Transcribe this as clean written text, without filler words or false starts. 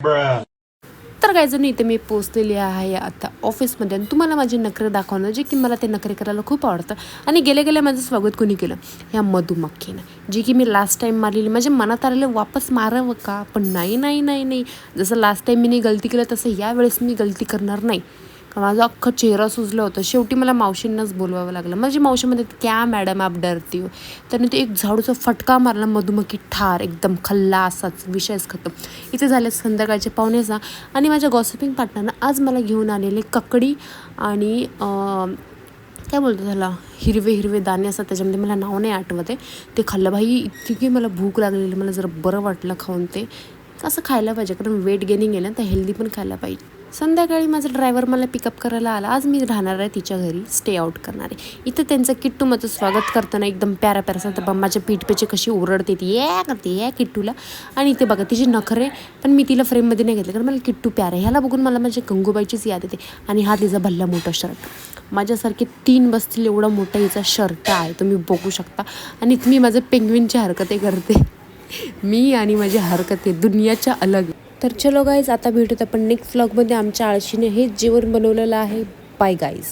तर काही जण इथे मी पोचलेली आहे आता ऑफिसमध्ये आणि तुम्हाला माझे नखरे दाखवणं जे की मला ते नखरे करायला खूप आवडतं. आणि गेले गेले माझं स्वागत कोणी केलं, ह्या मधुमक्खीनं, जी की मी लास्ट टाईम मारलेली. माझ्या मनात आलेलं वापस मारावं का, पण नाही नाही नाही नाही, जसं लास्ट टाईम मी गलती केलं तसं यावेळेस मी गलती करणार नाही. माझा अख्खा चेहरा सुजला होता. शेवटी मला मावशींनाच बोलवावं लागलं. माझी मावशी म्हणते, क्या मॅडम आप डरती हो. त्याने ते एक झाडूचा फटका मारला, मधुमक्खी ठार, एकदम खल्ला असाच, विषयच खतम. इथे झाले संध्याकाळचे 5:45 आणि माझ्या गॉसिपिंग पार्टनरनं आज मला घेऊन आलेले ककडी आणि काय बोलतो त्याला, हिरवे हिरवे दाणे असतात त्याच्यामध्ये, मला नाव नाही आठवत आहे. ते खाल्लं भाई, इतकी मला भूक लागलेली, मला जरा बरं वाटलं खाऊन. ते असं खायला पाहिजे, कारण वेट गेनिंग आहे ना, तर हेल्दी पण खायला पाहिजे. संध्याकाळी माझा ड्रायव्हर मला पिकअप करायला आला. आज मी राहणार आहे तिच्या घरी, स्टे आउट करणार आहे. इथं त्यांचं किट्टू माझं स्वागत करताना एकदम प्यारा प्यारा, तर माझ्या पीठपेचे कशी ओरडते ती, या करते या किट्टूला. आणि इथे बघा तिची नखरे, पण मी तिला फ्रेममध्ये नाही घेतलं कारण मला किट्टू प्यारा आहे. ह्याला बघून मला माझ्या गंगूबाईचीच याद येते. आणि हा तिचा भल्ला मोठा शर्ट, माझ्यासारखे 3 बसतील एवढा मोठा हिचा शर्ट आहे, तुम्ही बघू शकता. आणि मी माझं पेंग्विनच्या हरकते करते, मी आणि माझी हरकते दुनियाच्या अलग. तर चलो गाईज, आता भेटूत आपण नेक्स्ट व्लॉगमध्ये. आमच्या आळशीने हेच जेवण बनवलेलं आहे. Bye guys.